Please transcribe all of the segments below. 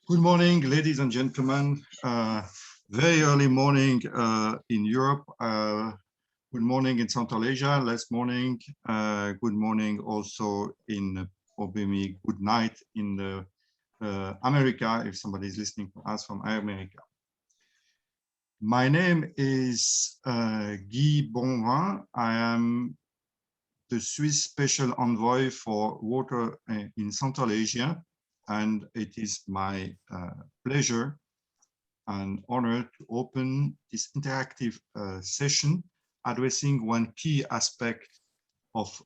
Good morning, ladies and gentlemen. Very early morning in Europe. Good morning in Central Asia. Last morning. Good morning also in probably good night in America, if somebody is listening to us from America. My name is Guy Bonvin. I am the Swiss Special Envoy for Water in Central Asia. And it is my pleasure and honor to open this interactive session addressing one key aspect of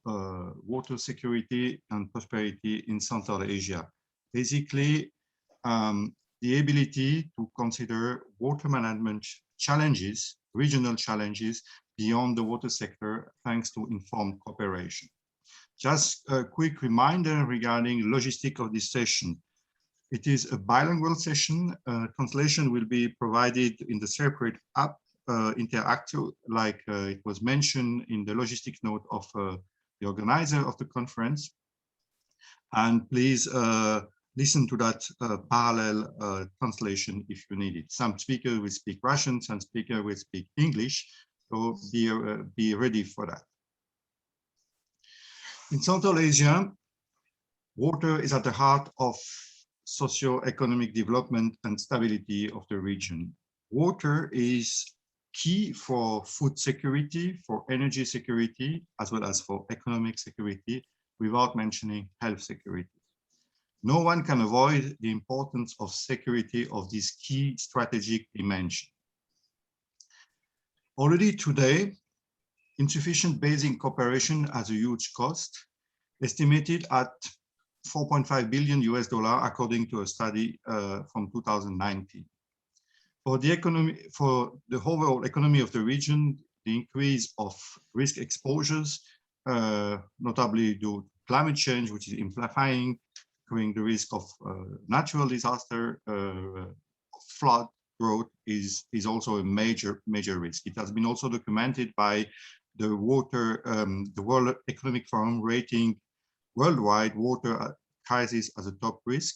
water security and prosperity in Central Asia. Basically, the ability to consider water management challenges, regional challenges beyond the water sector, thanks to informed cooperation. Just a quick reminder regarding logistics of this session. It is a bilingual session. Translation will be provided in the separate app interactive, like it was mentioned in the logistics note of the organizer of the conference. And please listen to that parallel translation if you need it. Some speakers will speak Russian, some speakers will speak English, so be ready for that. In Central Asia, water is at the heart of socio-economic development and stability of the region. Water is key for food security, for energy security, as well as for economic security, without mentioning health security. No one can avoid the importance of security of this key strategic dimension. Already today, insufficient basin cooperation has a huge cost, estimated at $4.5 billion according to a study from 2019. For the overall economy of the region, the increase of risk exposures, notably due to climate change, which is amplifying, increasing the risk of natural disaster, flood, growth is also a major risk. It has been also documented by the World Economic Forum rating worldwide water crisis as a top risk,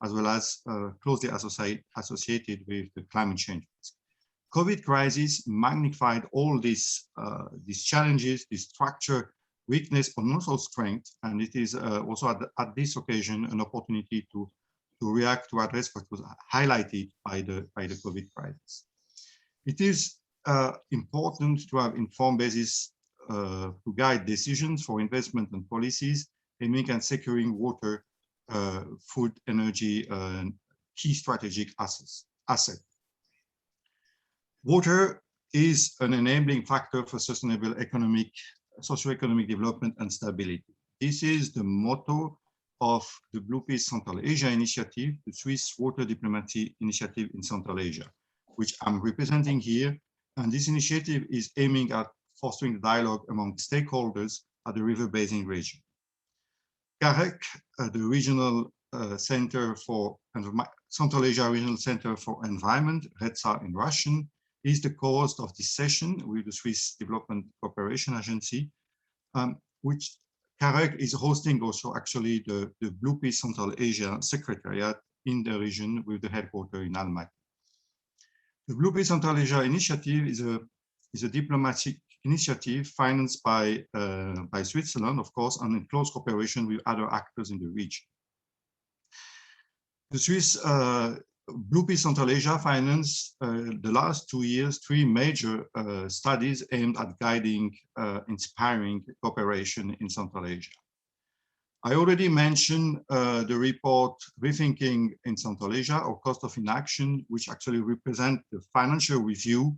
as well as closely associated with the climate change risk. COVID crisis magnified all these challenges, this structure, weakness, but also strength, and it is also at this occasion an opportunity to react, to address what was highlighted by the COVID crisis. It is important to have informed basis to guide decisions for investment and policies aiming at securing water, food, energy, key strategic asset. Water is an enabling factor for sustainable socio-economic development and stability. This is the motto of the Blue Peace Central Asia Initiative, the Swiss Water Diplomacy Initiative in Central Asia, which I'm representing here. And this initiative is aiming at fostering dialogue among stakeholders at the river basin region. KAREK, the regional center for Central Asia Regional Center for Environment, REDSA in Russian, is the co-host of this session with the Swiss Development Cooperation Agency, which KAREK is hosting also actually the Blue Peace Central Asia Secretariat in the region with the headquarters in Almaty. The Blue Peace Central Asia Initiative is a diplomatic initiative financed by Switzerland, of course, and in close cooperation with other actors in the region. The Swiss Blue Peace Central Asia financed the last 2 years 3 major studies aimed at guiding, inspiring cooperation in Central Asia. I already mentioned the report Rethinking in Central Asia, or Cost of Inaction, which actually represents the financial review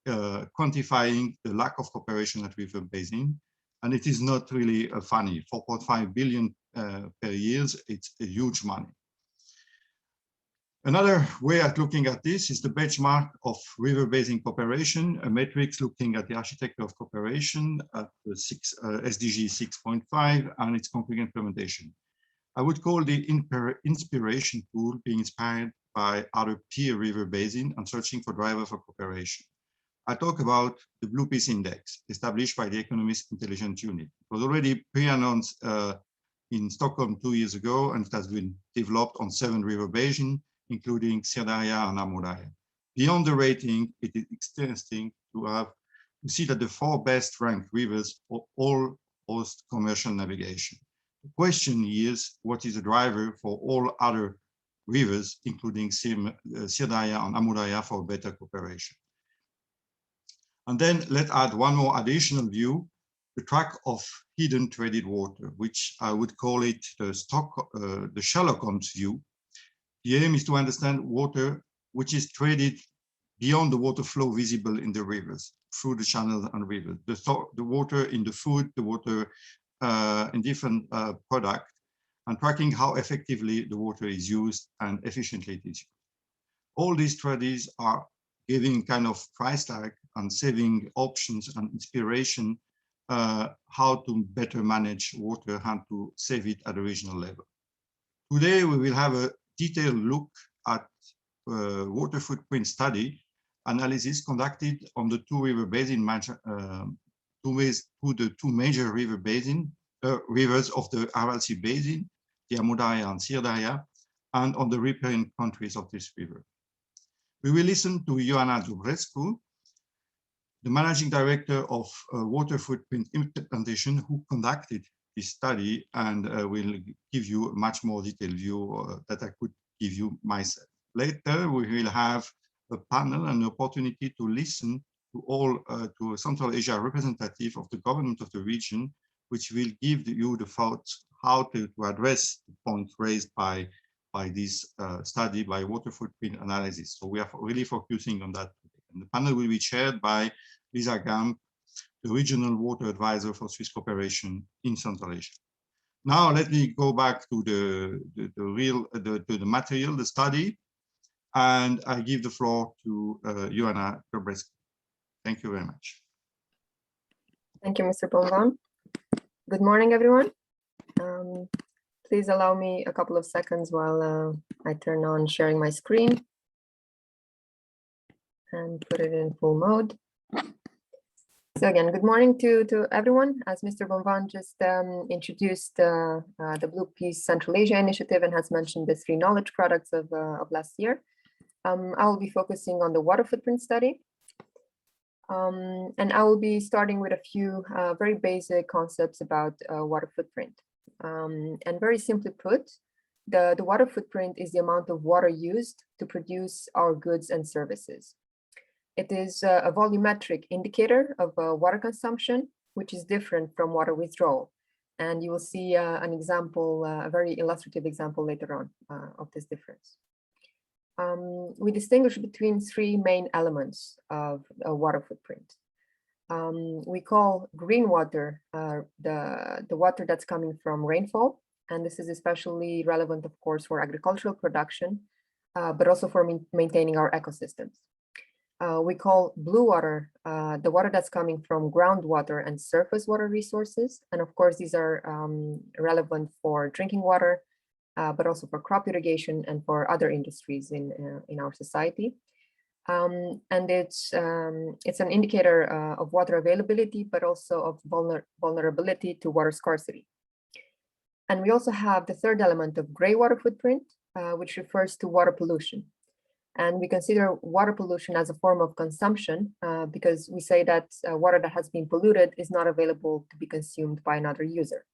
quantifying the lack of cooperation at river basin. And it is not really funny, 4.5 billion per year, it's a huge money. Another way at looking at this is the benchmark of river basin cooperation, a matrix looking at the architecture of cooperation at the SDG 6.5 and its concrete implementation. I would call the inspiration tool being inspired by other peer river basin and searching for drivers for cooperation. I talk about the Blue Peace Index established by the Economist Intelligence Unit. It was already pre-announced in Stockholm 2 years ago, and it has been developed on 7 river basins, including Sirdarya and Amudaya. Beyond the rating, it is interesting to see that the 4 best ranked rivers all host commercial navigation. The question is, what is the driver for all other rivers, including Sirdarya and Amudaya, for better cooperation? And then let's add one more additional view, the track of hidden traded water, which I would call it the Sherlock Holmes view. The aim is to understand water which is traded beyond the water flow visible in the rivers, through the channels and rivers. The water in the food, the water in different products, and tracking how effectively the water is used and efficiently it is used. All these studies are giving kind of price tag and saving options and inspiration how to better manage water and to save it at a regional level. Today, we will have a detailed look at water footprint study analysis conducted on the 2 river basin, the 2 major river basin, rivers of the Aral Sea Basin, the Amudaya and Sirdarya, and on the riparian countries of this river. We will listen to Ioana Zubrescu, the managing director of Water Footprint Implementation, who conducted this study, and will give you a much more detailed view that I could give you myself. Later, we will have a panel and an opportunity to listen to all to a Central Asia representative of the government of the region, which will give you the thoughts how to address the points raised by this study, by water footprint analysis. So we are really focusing on that today. And the panel will be chaired by Lisa Gamp, the regional water advisor for Swiss cooperation in Central Asia. Now let me go back to the material, the study, and I give the floor to Ioana Zubrescu. Thank you very much. Thank you, Mr. Bonvan. Good morning, everyone. Please allow me a couple of seconds while I turn on sharing my screen and put it in full mode. So again, good morning to everyone. As Mr. Bonvan just introduced the Blue Peace Central Asia Initiative and has mentioned the 3 knowledge products of last year, I will be focusing on the water footprint study. And I will be starting with a few very basic concepts about water footprint. And very simply put, the water footprint is the amount of water used to produce our goods and services. It is a volumetric indicator of water consumption, which is different from water withdrawal. And you will see an example, a very illustrative example later on of this difference. We distinguish between 3 main elements of a water footprint. We call green water the water that's coming from rainfall. And this is especially relevant, of course, for agricultural production, but also for maintaining our ecosystems. We call blue water the water that's coming from groundwater and surface water resources. And of course, these are relevant for drinking water, but also for crop irrigation and for other industries in our society. And it's an indicator of water availability, but also of vulnerability to water scarcity. And we also have the 3rd element of gray water footprint, which refers to water pollution. And we consider water pollution as a form of consumption because we say that water that has been polluted is not available to be consumed by another user.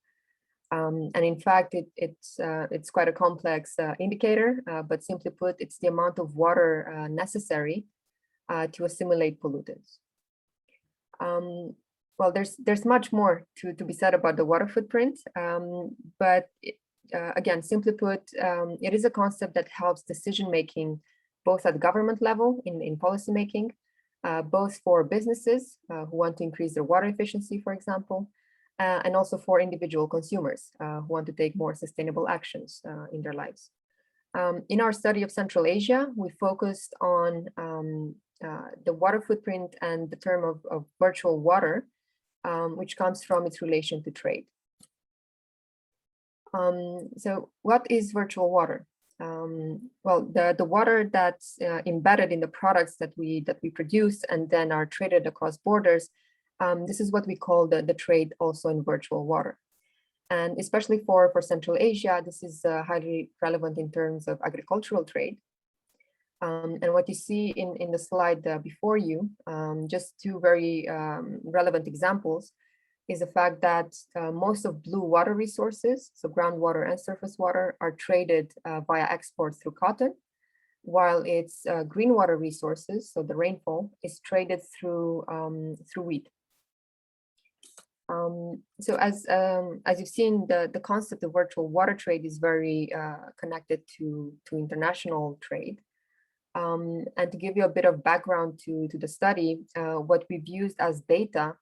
And in fact, it's quite a complex indicator, but simply put, it's the amount of water necessary to assimilate pollutants. Well, there's much more to be said about the water footprint, but again, simply put, it is a concept that helps decision-making both at government level in policymaking, both for businesses who want to increase their water efficiency, for example, and also for individual consumers who want to take more sustainable actions in their lives. In our study of Central Asia, we focused on the water footprint and the term of virtual water, which comes from its relation to trade. So what is virtual water? Well, the water that's embedded in the products that we produce and then are traded across borders, this is what we call the trade also in virtual water. And especially for Central Asia, this is highly relevant in terms of agricultural trade, And what you see in the slide before you, just two very relevant examples, is the fact that most of blue water resources, so groundwater and surface water, are traded via export through cotton, while its green water resources, so the rainfall, is traded through wheat. So as you've seen, the concept of virtual water trade is very connected to international trade. And to give you a bit of background to the study, what we've used as data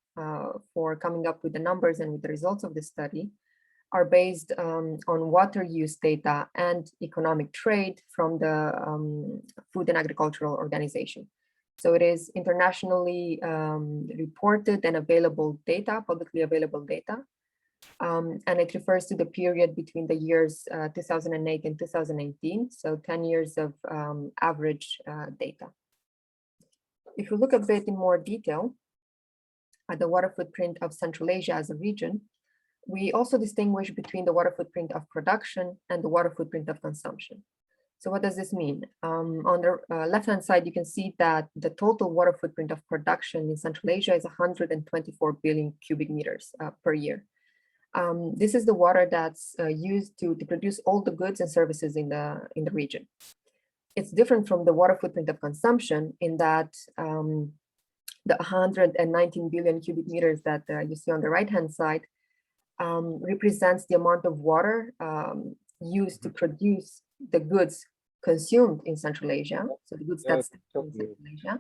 for coming up with the numbers and with the results of the study are based on water use data and economic trade from the Food and Agricultural Organization. So it is internationally reported and available data, publicly available data. And it refers to the period between the years 2008 and 2018, so 10 years of average data. If you look a bit in more detail at the water footprint of Central Asia as a region, we also distinguish between the water footprint of production and the water footprint of consumption. So what does this mean? On the left-hand side, you can see that the total water footprint of production in Central Asia is 124 billion cubic meters per year. This is the water that's used to produce all the goods and services in the region. It's different from the water footprint of consumption in that the 119 billion cubic meters that you see on the right-hand side represents the amount of water used to produce the goods consumed in Central Asia, so the goods that's in Central Asia,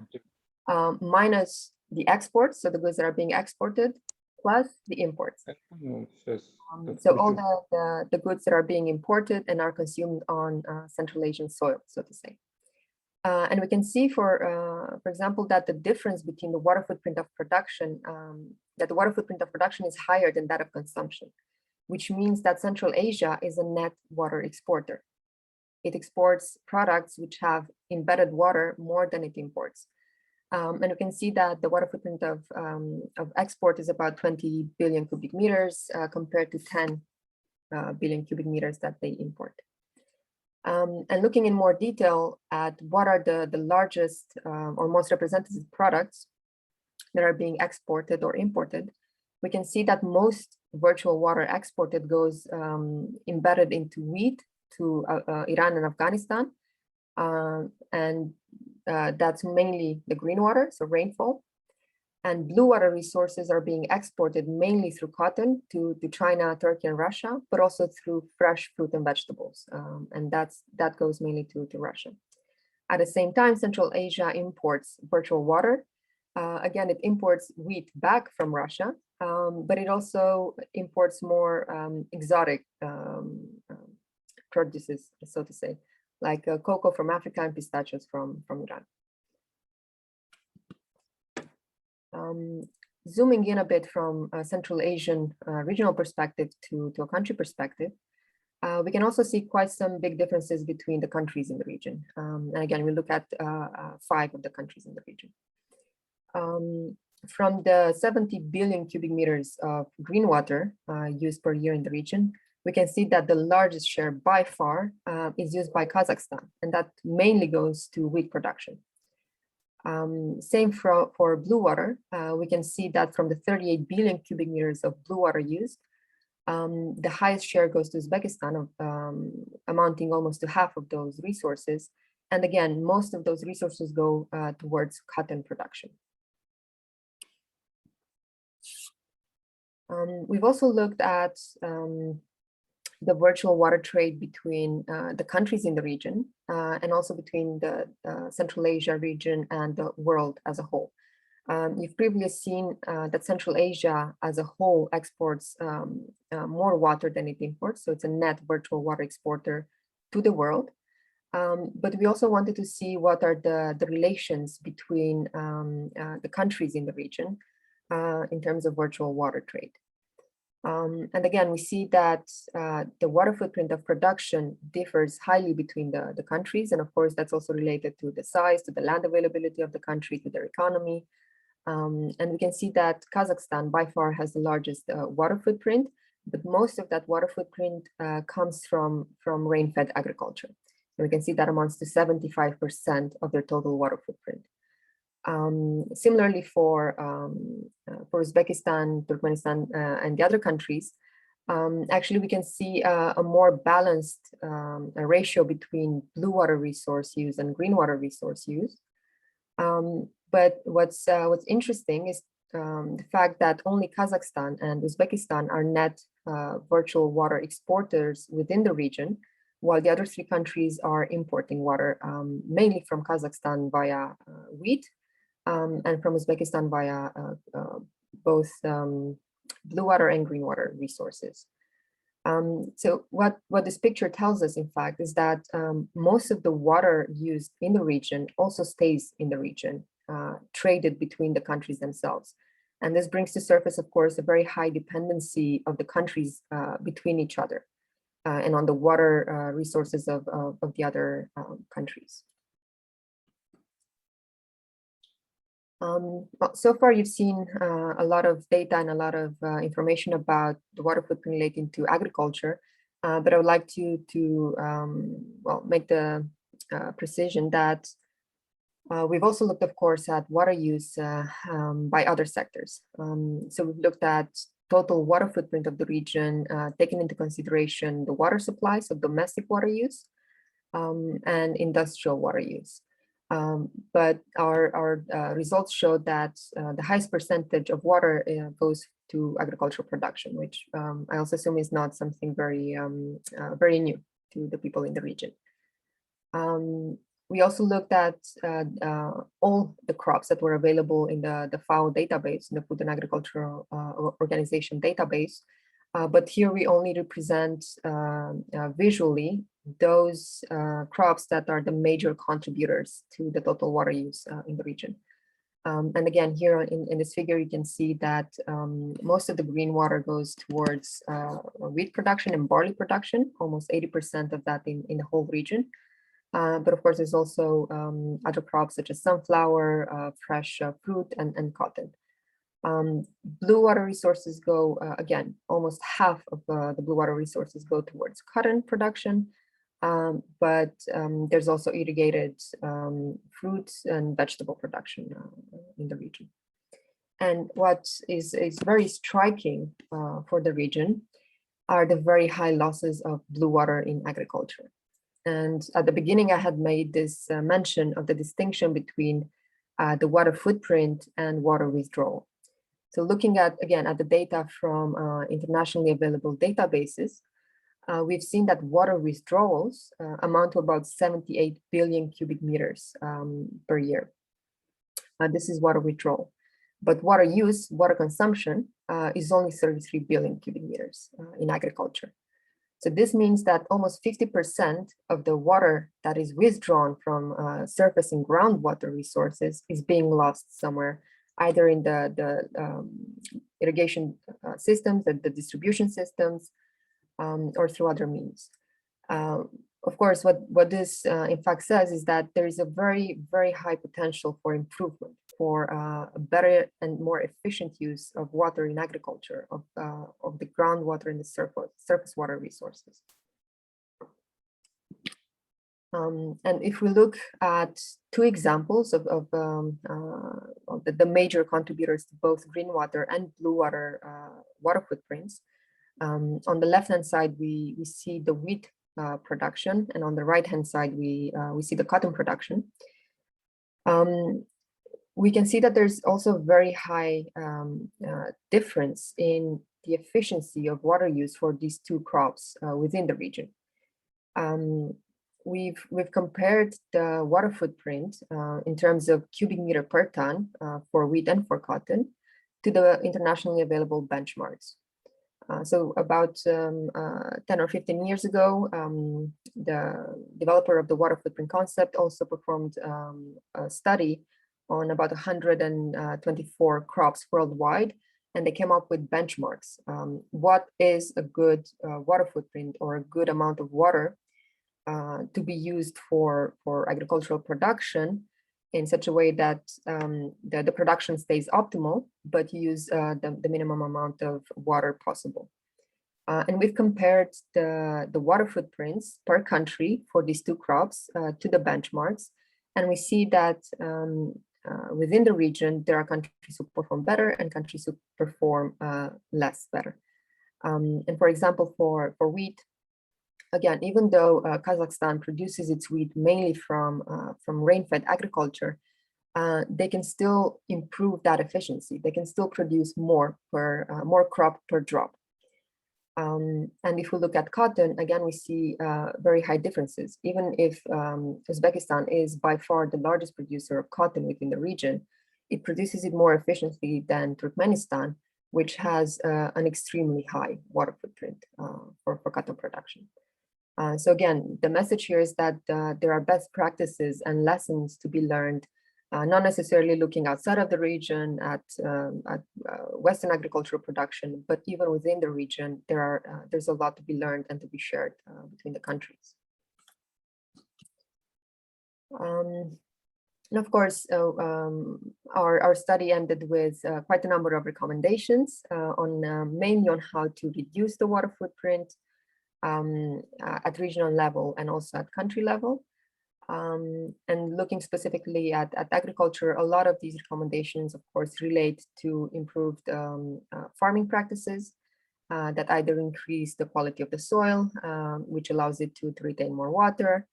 minus the exports, so the goods that are being exported, plus the imports. So all the goods that are being imported and are consumed on Central Asian soil, so to say. And we can see, for example, that the difference between the water footprint of production, that the water footprint of production is higher than that of consumption, which means that Central Asia is a net water exporter. It exports products which have embedded water more than it imports. And we can see that the water footprint of export is about 20 billion cubic meters compared to 10 billion cubic meters that they import. And looking in more detail at what are the largest or most representative products that are being exported or imported, we can see that most virtual water exported goes embedded into wheat to Iran and Afghanistan. And that's mainly the green water, so rainfall. And blue water resources are being exported mainly through cotton to China, Turkey, and Russia, but also through fresh fruit and vegetables. And that goes mainly to Russia. At the same time, Central Asia imports virtual water. Again, it imports wheat back from Russia, but it also imports more exotic produces, so to say, like cocoa from Africa and pistachios from Iran. Zooming in a bit from a Central Asian regional perspective to a country perspective, we can also see quite some big differences between the countries in the region. And again, we look at 5 of the countries in the region. From the 70 billion cubic meters of green water used per year in the region, we can see that the largest share by far is used by Kazakhstan, and that mainly goes to wheat production. Same for blue water. We can see that from the 38 billion cubic meters of blue water used, the highest share goes to Uzbekistan, amounting almost to half of those resources. And again, most of those resources go towards cotton production. We've also looked at the virtual water trade between the countries in the region and also between the Central Asia region and the world as a whole. You've previously seen that Central Asia as a whole exports more water than it imports, so it's a net virtual water exporter to the world. But we also wanted to see what are the relations between the countries in the region in terms of virtual water trade. And again, we see that the water footprint of production differs highly between the countries. And of course, that's also related to the size, to the land availability of the country, to their economy. And we can see that Kazakhstan by far has the largest water footprint, but most of that water footprint comes from rain-fed agriculture. we can see that amounts to 75% of their total water footprint. Similarly, for Uzbekistan, Turkmenistan, and the other countries, actually we can see a more balanced ratio between blue water resource use and green water resource use. But what's interesting is the fact that only Kazakhstan and Uzbekistan are net virtual water exporters within the region, while the other three countries are importing water, mainly from Kazakhstan via wheat, and from Uzbekistan via both blue water and green water resources. So what this picture tells us, in fact, is that most of the water used in the region also stays in the region, traded between the countries themselves. And this brings to surface, of course, a very high dependency of the countries between each other and on the water resources of the other countries. So far, you've seen a lot of data and a lot of information about the water footprint relating to agriculture, but I would like to well, make the precision that we've also looked, of course, at water use by other sectors. So we've looked at total water footprint of the region, taking into consideration the water supply, so domestic water use, and industrial water use. But our results show that the highest percentage of water goes to agricultural production, which I also assume is not something very new to the people in the region. We also looked at all the crops that were available in the FAO database, in the Food and Agricultural Organization database. But here we only represent visually those crops that are the major contributors to the total water use in the region. And again, here in this figure, you can see that most of the green water goes towards wheat production and barley production, almost 80% of that in the whole region. But of course, there's also other crops such as sunflower, fresh fruit, and cotton. Blue water resources go, again, almost half of the blue water resources go towards cotton production, but there's also irrigated fruits and vegetable production in the region. And what is very striking for the region are the very high losses of blue water in agriculture. And at the beginning, I had made this mention of the distinction between the water footprint and water withdrawal. So looking at, again, at the data from internationally available databases, we've seen that water withdrawals amount to about 78 billion cubic meters per year. This is water withdrawal. But water use, water consumption, is only 33 billion cubic meters in agriculture. So this means that almost 50% of the water that is withdrawn from surface and groundwater resources is being lost somewhere, either in the irrigation systems, the distribution systems, or through other means. Of course, what this in fact says is that there is a very, very high potential for improvement, for a better and more efficient use of water in agriculture, of the groundwater and the surface water resources. And if we look at two examples of the major contributors to both green water and blue water water footprints, on the left-hand side, we see the wheat production, and on the right-hand side, we see the cotton production. We can see that there's also a very high difference in the efficiency of water use for these two crops within the region. We've compared the water footprint in terms of cubic meter per ton for wheat and for cotton to the internationally available benchmarks. So about 10 or 15 years ago, the developer of the water footprint concept also performed a study on about 124 crops worldwide, and they came up with benchmarks. What is a good water footprint or a good amount of water to be used for agricultural production in such a way that the production stays optimal, but use the minimum amount of water possible. And we've compared the water footprints per country for these two crops to the benchmarks. And we see that within the region, there are countries who perform better and countries who perform less better. And for example, for wheat, again, even though Kazakhstan produces its wheat mainly from rain-fed agriculture, they can still improve that efficiency. They can still produce more crop per drop. And if we look at cotton, again, we see very high differences. Even if Uzbekistan is by far the largest producer of cotton within the region, it produces it more efficiently than Turkmenistan, which has an extremely high water footprint for cotton production. So again, the message here is that there are best practices and lessons to be learned, not necessarily looking outside of the region at Western agricultural production, but even within the region, there's a lot to be learned and to be shared between the countries. And of course, our study ended with quite a number of recommendations mainly on how to reduce the water footprint at regional level and also at country level. And looking specifically at agriculture, a lot of these recommendations, of course, relate to improved farming practices that either increase the quality of the soil, which allows it to retain more water.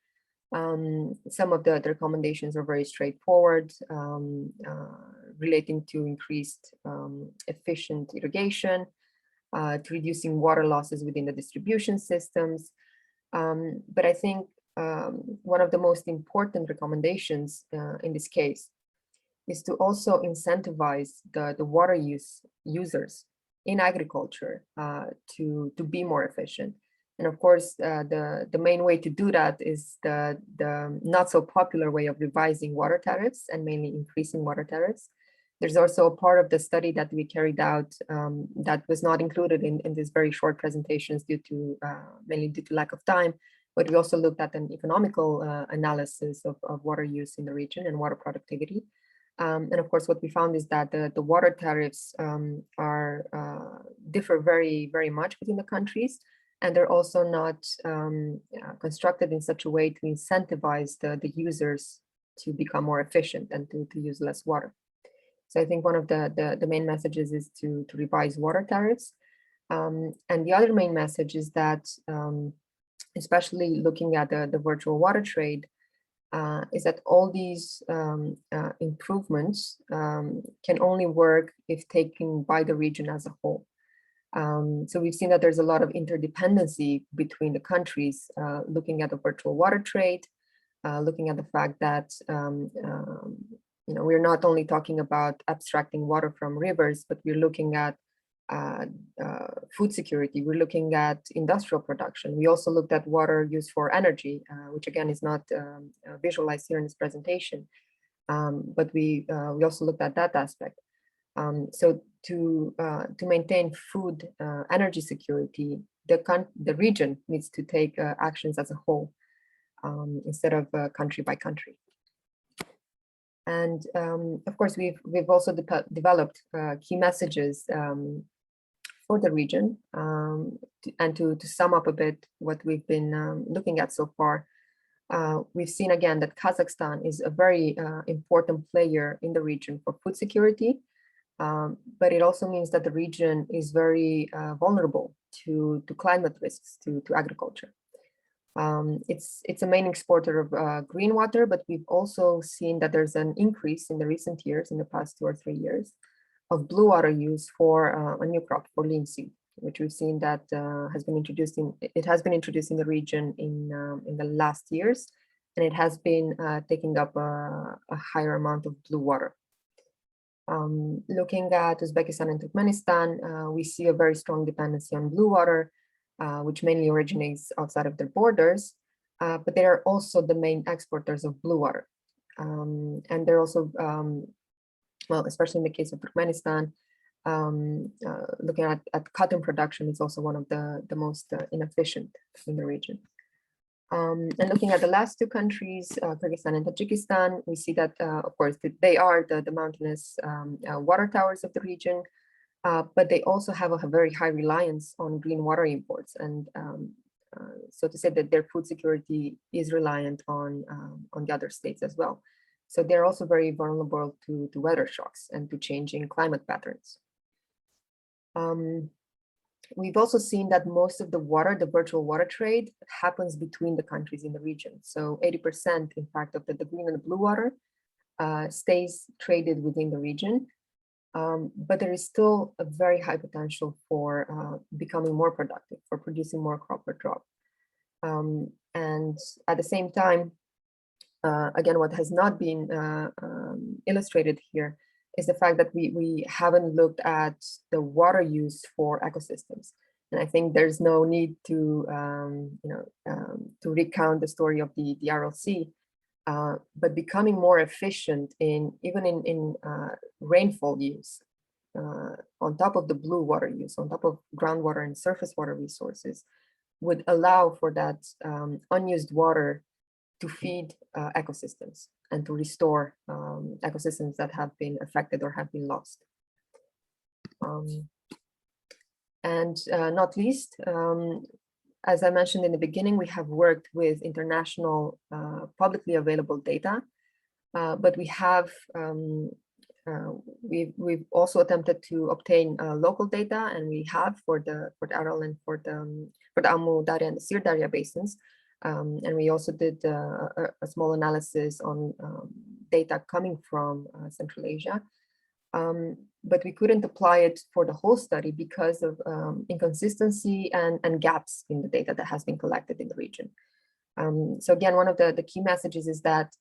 Some of the recommendations are very straightforward, relating to increased efficient irrigation, to reducing water losses within the distribution systems. But I think one of the most important recommendations in this case is to also incentivize the water users in agriculture to be more efficient. And of course, the main way to do that is the not so popular way of revising water tariffs and mainly increasing water tariffs. There's also a part of the study that we carried out that was not included in these very short presentations mainly due to lack of time. But we also looked at an economical analysis of water use in the region and water productivity. And of course, what we found is that the water tariffs differ very, very much between the countries. And they're also not constructed in such a way to incentivize the users to become more efficient and to use less water. So I think one of the main messages is to revise water tariffs. And the other main message is that, especially looking at the virtual water trade, is that all these improvements can only work if taken by the region as a whole. So we've seen that there's a lot of interdependency between the countries, looking at the virtual water trade, looking at the fact that we're not only talking about abstracting water from rivers, but we're looking at food security. We're looking at industrial production. We also looked at water used for energy, which again is not visualized here in this presentation. But we also looked at that aspect. So to maintain food energy security, the region needs to take actions as a whole instead of country by country. And of course, we've also developed key messages for the region. And to sum up a bit what we've been looking at so far, we've seen again that Kazakhstan is a very important player in the region for food security. But it also means that the region is very vulnerable to climate risks, to agriculture. It's a main exporter of green water, but we've also seen that there's an increase in the recent years, in the past 2 or 3 years, of blue water use for a new crop, for linseed, which we've seen that has been introduced in the region in the last years, and it has been taking up a higher amount of blue water. Looking at Uzbekistan and Turkmenistan, we see a very strong dependency on blue water, which mainly originates outside of their borders, but they are also the main exporters of blue water. And they're also, well, especially in the case of Turkmenistan, looking at cotton production is also one of the most inefficient in the region. And looking at the last 2 countries, Kyrgyzstan and Tajikistan, we see that, of course, they are the mountainous water towers of the region. but they also have a very high reliance on green water imports, and so to say that their food security is reliant on the other states as well. So they're also very vulnerable to weather shocks and to changing climate patterns. We've also seen that most of the water, the virtual water trade, happens between the countries in the region. So 80%, in fact, of the green and the blue water stays traded within the region. But there is still a very high potential for becoming more productive, for producing more crop per drop. And at the same time, again, what has not been illustrated here is the fact that we haven't looked at the water use for ecosystems. And I think there's no need to, to recount the story of the RLC, but becoming more efficient even in rainfall use, on top of the blue water use, on top of groundwater and surface water resources, would allow for that unused water to feed ecosystems and to restore ecosystems that have been affected or have been lost. And not least, as I mentioned in the beginning, we have worked with international publicly available data, but we have we've also attempted to obtain local data, and we have for the Aral and for the Amu Darya and the Sir Darya basins. And we also did a small analysis on data coming from Central Asia. But we couldn't apply it for the whole study because of inconsistency and gaps in the data that has been collected in the region. So again, one of the key messages is that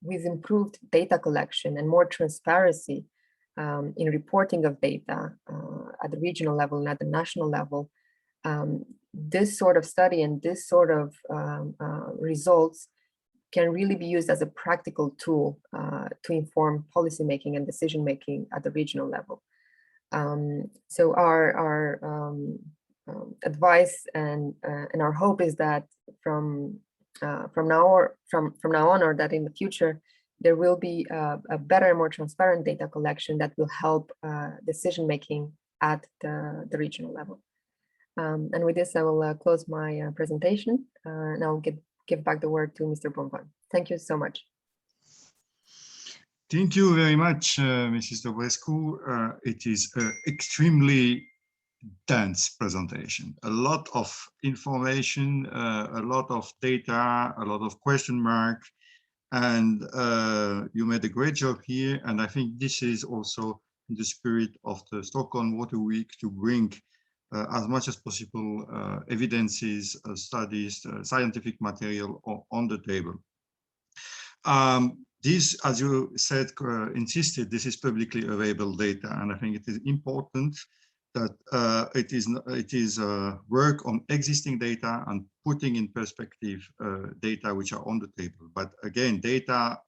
with improved data collection and more transparency in reporting of data at the regional level and at the national level, this sort of study and this sort of results can really be used as a practical tool to inform policymaking and decision-making at the regional level. So our advice and our hope is that from now on, or that in the future, there will be a better, more transparent data collection that will help decision-making at the regional level. And with this, I will close my presentation, and I'll give back the word to Mr. Bomban. Thank you so much. Thank you very much, Mrs. Dobrescu. It is an extremely dense presentation. A lot of information, a lot of data, a lot of question marks, and you made a great job here. And I think this is also in the spirit of the Stockholm Water Week to bring as much as possible evidences, studies, scientific material on the table. This, as you said, insisted, this is publicly available data, and I think it is important that it is work on existing data and putting in perspective data which are on the table. But again, data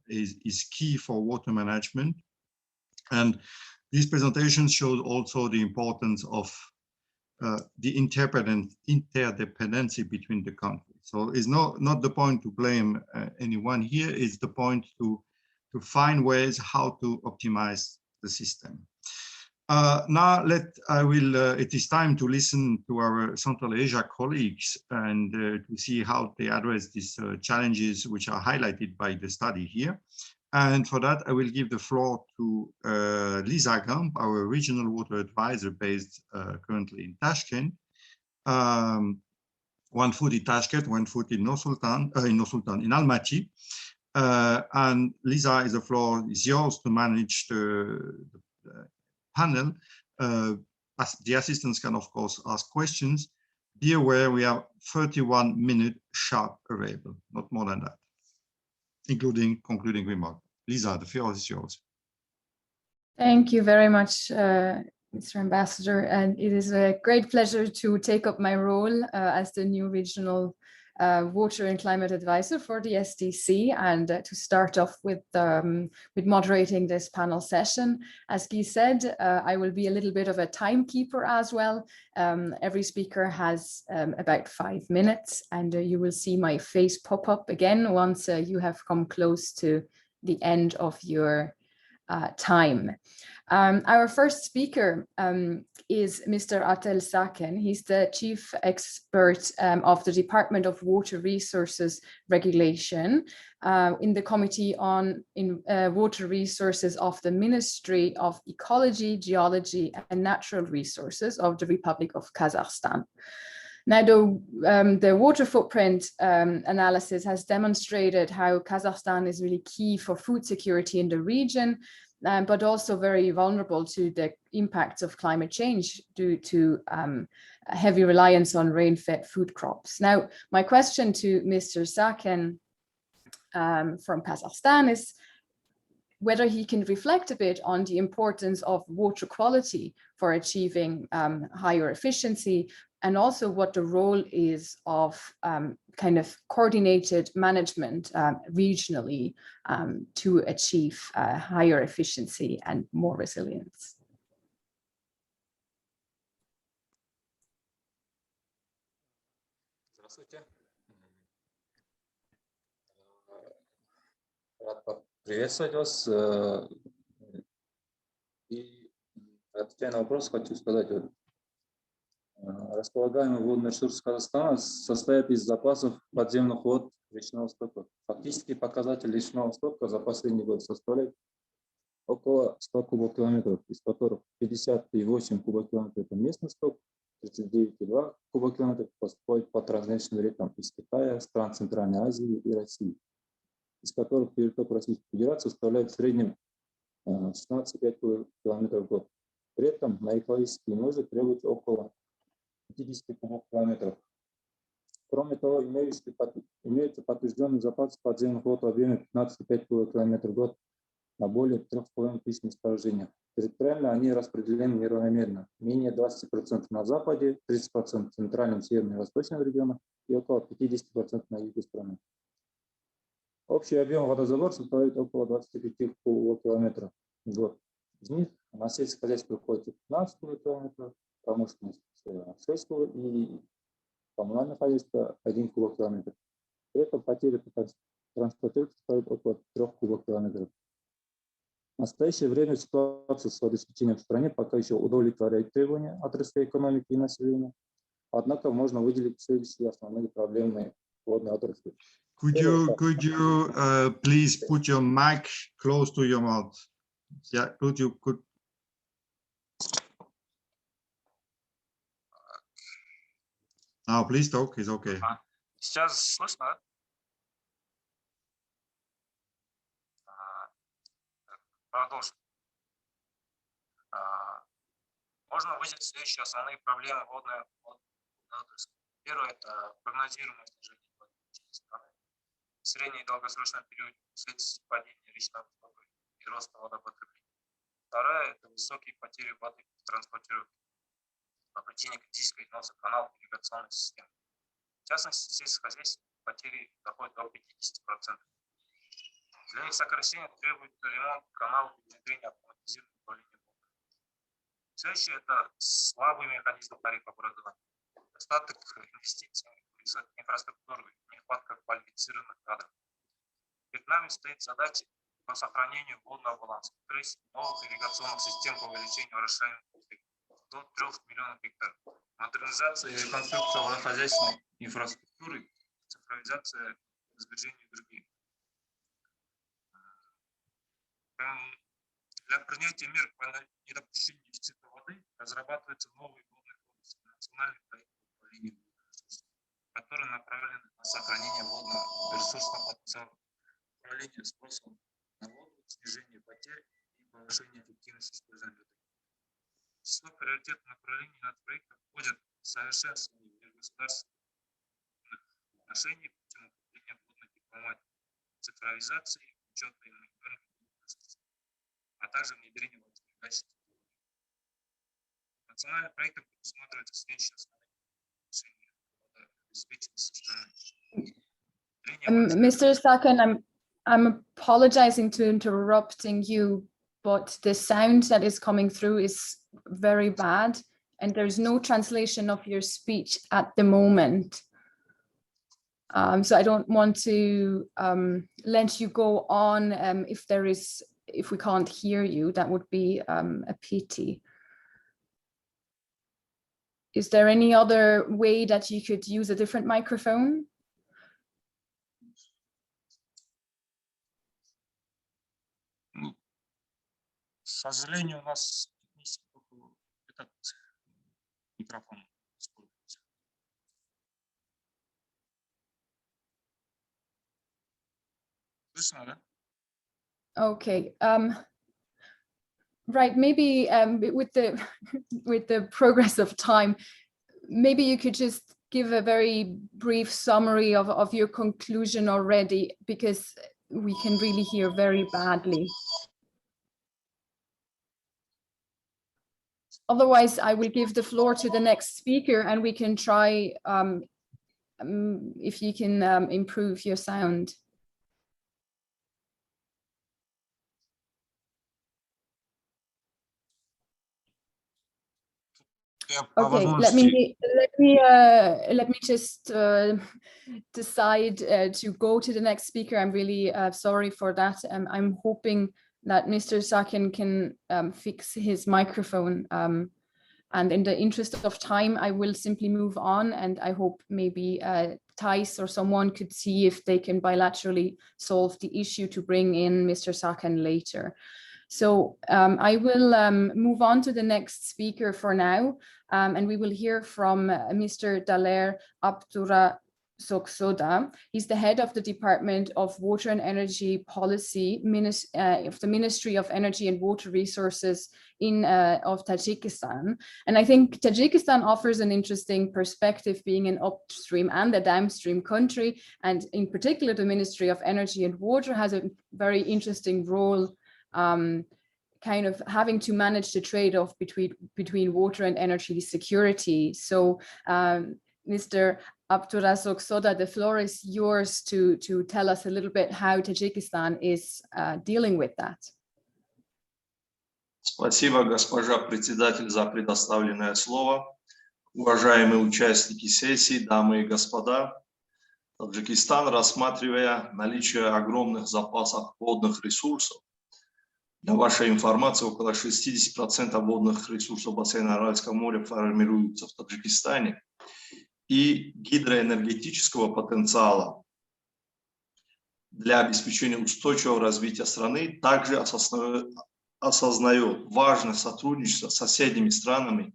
is key for water management, and this presentation showed also the importance of the interdependency between the countries. So it's not the point to blame anyone here, it's the point to find ways how to optimize the system. Now it is time to listen to our Central Asia colleagues and to see how they address these challenges which are highlighted by the study here. And for that, I will give the floor to Lisa Gamp, our regional water advisor based currently in Tashkent. 1 foot in Tashkent, 1 foot in Nur-Sultan, in Almaty. And Lisa, the floor is yours to manage the panel. The assistants can, of course, ask questions. Be aware we have 31 minutes sharp available, not more than that, including concluding remarks. Lisa, the floor is yours. Thank you very much, Mr. Ambassador, and it is a great pleasure to take up my role as the new regional water and climate advisor for the SDC, and to start off with moderating this panel session. As Guy said, I will be a little bit of a timekeeper as well. Every speaker has about 5 minutes, and you will see my face pop up again once you have come close to the end of your time. Our first speaker is Mr. Atel Saken. He's the chief expert of the Department of Water Resources Regulation in the Committee on Water Resources of the Ministry of Ecology, Geology and Natural Resources of the Republic of Kazakhstan. Now, the water footprint analysis has demonstrated how Kazakhstan is really key for food security in the region, but also very vulnerable to the impacts of climate change due to heavy reliance on rain-fed food crops. Now, my question to Mr. Saken from Kazakhstan is whether he can reflect a bit on the importance of water quality for achieving higher efficiency, and also what the role is of kind of coordinated management regionally to achieve higher efficiency and more resilience. Здравствуйте. Рад приветствовать вас. И отвечая на вопрос, хочу сказать, вот, располагаемый водный ресурс Казахстана состоит из запасов подземных вод речного стока. Фактически показатель речного стока за последний год составляет около 100 кубокилометров, из которых 50,8 кубокилометров это местный сток, 39,2 кубокилометров поступает по трансграничным рекам из Китая, стран Центральной Азии и России, из которых переток Российской Федерации составляет в среднем 16,5 километров в год. При этом на экологические нужды требуется около 50 километров. Кроме того, имеется подтвержденный запас подземных вод в объеме 15,5 километров в год на более 3500 месторождениях. Территориально они распределены неравномерно. Менее 20% на западе, 30% в центральном, северном и восточном регионах и около 50% на юге страны. Общий объем водозабора составляет около 25 километров в год. Из них на сельское хозяйство приходится 15 километров, промышленность 6 и коммунальное хозяйство 1 кубокилометр. При этом потери по транспортировке составляют около 3 кубокилометров. В настоящее время ситуация с водообеспечением в стране пока еще удовлетворяет требования отрасли экономики и населения, однако можно выделить следующие основные проблемы водной отрасли. Could you please put your mic close to your mouth? Yeah, could. Now, please talk. It's okay. Сейчас слышно? Продолжим. Можно выделить следующие основные проблемы водной отрасли. Первое – это прогнозируемое снижение водоизмещения страны. В средней и долгосрочном периоде вследствие падения речного стока и роста водопотребления. Второе – это высокие потери воды в транспортировке по причине критического износа каналов ирригационной системы. В частности, сельскохозяйственные потери доходят до 50%. Для их сокращения требуется ремонт каналов и внедрение автоматизированного управления водой. Следующее – это слабый механизм тарифообразования. Достаток инвестиций в инфраструктуру, нехватка квалифицированных кадров. Перед нами стоит задача по сохранению водного баланса, строительство новых ирригационных систем по увеличению урожайных площадей до 3 миллионов гектаров, модернизация и реконструкция водохозяйственной инфраструктуры, цифровизация, сбережение и другие. Для принятия мер по недопущению дефицита воды разрабатывается новый водный кодекс, национальный проект управления водными ресурсами, который направлен на сохранение водного ресурсного потенциала, управление спросом на воду, снижение потерь и повышение эффективности использования воды. В число приоритетных направлений над проектом входят совершенствование межгосударственных отношений путем укрепления водной дипломатии, цифровизации, учета и мониторинга, а также внедрение водосберегающих технологий. Национальным проектом предусматривается следующее основное решение водообеспеченности страны. Mr. Saken, I'm apologizing to interrupting you, but the sound that is coming through is very bad, and there's no translation of your speech at the moment. So I don't want to let you go on if if we can't hear you, that would be a pity. Is there any other way that you could use a different microphone? К сожалению, у нас этот микрофон используется. Слышно, да? Okay. Right. Maybe with the progress of time, maybe you could just give a very brief summary of your conclusion already, because we can really hear very badly. Otherwise, I will give the floor to the next speaker, and we can try if you can improve your sound. Okay, let me just decide to go to the next speaker. I'm really sorry for that. I'm hoping that Mr. Sakin can fix his microphone. And in the interest of time, I will simply move on, and I hope maybe Thais or someone could see if they can bilaterally solve the issue to bring in Mr. Sakin later. So I will move on to the next speaker for now, and we will hear from Mr. Daler Abdurrazokzoda. He's the head of the Department of Water and Energy Policy of the Ministry of Energy and Water Resources of Tajikistan. And I think Tajikistan offers an interesting perspective, being an upstream and a downstream country. And in particular, the Ministry of Energy and Water has a very interesting role, kind of having to manage the trade-off between water and energy security. So Mr. Abdurrazokzoda, the floor is yours to tell us a little bit how Tajikistan is dealing with that. Спасибо, госпожа председатель, за предоставленное слово. Уважаемые участники сессии, дамы и господа, Таджикистан, рассматривая наличие огромных запасов водных ресурсов, для вашей информации, около 60% водных ресурсов бассейна Аральского моря формируются в Таджикистане, и гидроэнергетического потенциала для обеспечения устойчивого развития страны также осознает важность сотрудничества с соседними странами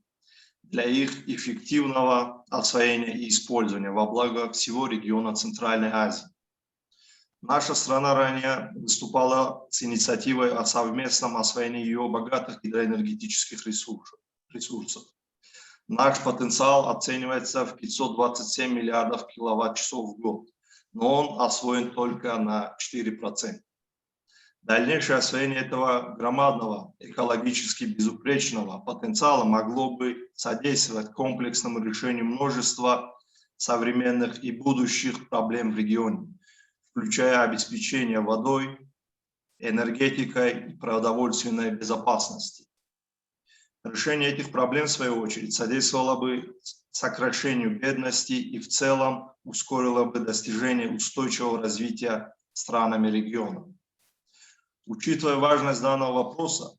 для их эффективного освоения и использования во благо всего региона Центральной Азии. Наша страна ранее выступала с инициативой о совместном освоении ее богатых гидроэнергетических ресурсов. Наш потенциал оценивается в 527 миллиардов киловатт-часов в год, но он освоен только на 4%. Дальнейшее освоение этого громадного, экологически безупречного потенциала могло бы содействовать комплексному решению множества современных и будущих проблем в регионе, включая обеспечение водой, энергетикой и продовольственной безопасности. Решение этих проблем, в свою очередь, содействовало бы сокращению бедности и в целом ускорило бы достижение устойчивого развития странами региона. Учитывая важность данного вопроса,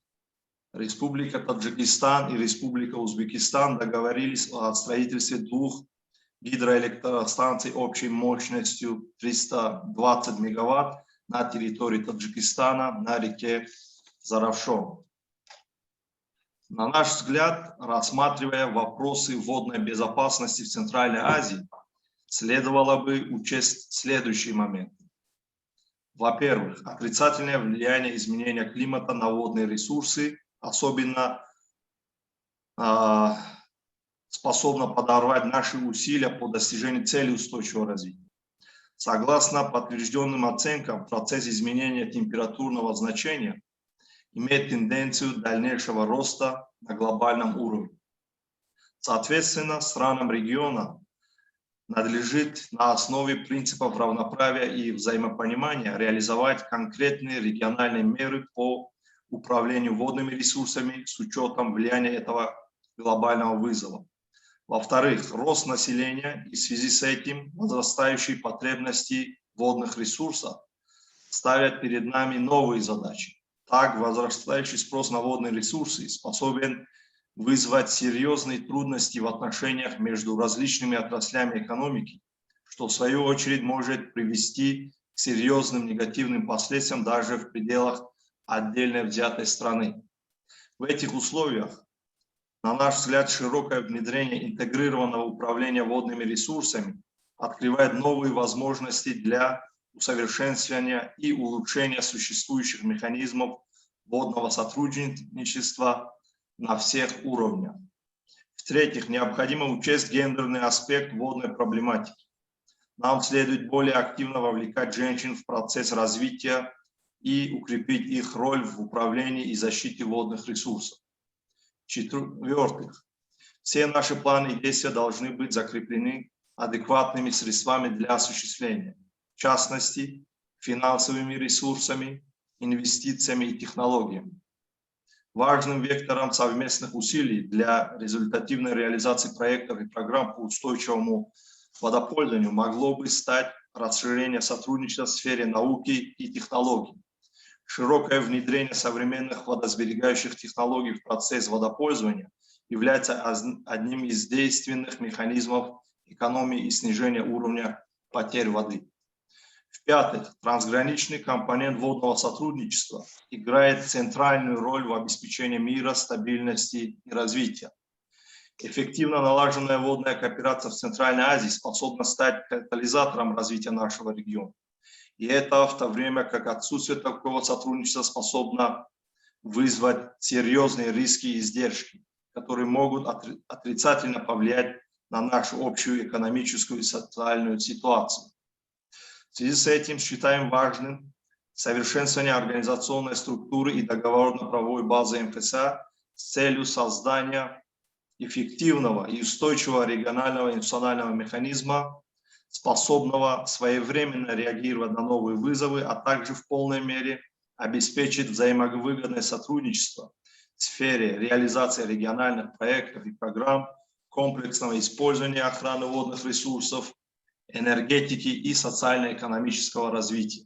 Республика Таджикистан и Республика Узбекистан договорились о строительстве двух гидроэлектростанций общей мощностью 320 мегаватт на территории Таджикистана на реке Заравшон. На наш взгляд, рассматривая вопросы водной безопасности в Центральной Азии, следовало бы учесть следующие моменты. Во-первых, отрицательное влияние изменения климата на водные ресурсы особенно способно подорвать наши усилия по достижению целей устойчивого развития. Согласно подтвержденным оценкам, процесс изменения температурного значения имеет тенденцию дальнейшего роста на глобальном уровне. Соответственно, странам региона надлежит на основе принципов равноправия и взаимопонимания реализовать конкретные региональные меры по управлению водными ресурсами с учетом влияния этого глобального вызова. Во-вторых, рост населения и в связи с этим возрастающие потребности водных ресурсов ставят перед нами новые задачи, Так, возрастающий спрос на водные ресурсы способен вызвать серьезные трудности в отношениях между различными отраслями экономики, что в свою очередь может привести к серьезным негативным последствиям даже в пределах отдельно взятой страны. В этих условиях, на наш взгляд, широкое внедрение интегрированного управления водными ресурсами открывает новые возможности для усовершенствования и улучшения существующих механизмов водного сотрудничества на всех уровнях. В-третьих, необходимо учесть гендерный аспект водной проблематики. Нам следует более активно вовлекать женщин в процесс развития и укрепить их роль в управлении и защите водных ресурсов. В-четвертых, все наши планы и действия должны быть закреплены адекватными средствами для осуществления, в частности, финансовыми ресурсами, инвестициями и технологиями. Важным вектором совместных усилий для результативной реализации проектов и программ по устойчивому водопользованию могло бы стать расширение сотрудничества в сфере науки и технологий, широкое внедрение современных водосберегающих технологий в процесс водопользования является одним из действенных механизмов экономии и снижения уровня потерь воды. В-пятых, трансграничный компонент водного сотрудничества играет центральную роль в обеспечении мира, стабильности и развития. Эффективно налаженная водная кооперация в Центральной Азии способна стать катализатором развития нашего региона. И это в то время как отсутствие такого сотрудничества способно вызвать серьезные риски и издержки, которые могут отрицательно повлиять на нашу общую экономическую и социальную ситуацию. В связи с этим считаем важным совершенствование организационной структуры и договорно-правовой базы МФСА с целью создания эффективного и устойчивого регионального институционального механизма, способного своевременно реагировать на новые вызовы, а также в полной мере обеспечить взаимовыгодное сотрудничество в сфере реализации региональных проектов и программ, комплексного использования охраны водных ресурсов, энергетики и социально-экономического развития.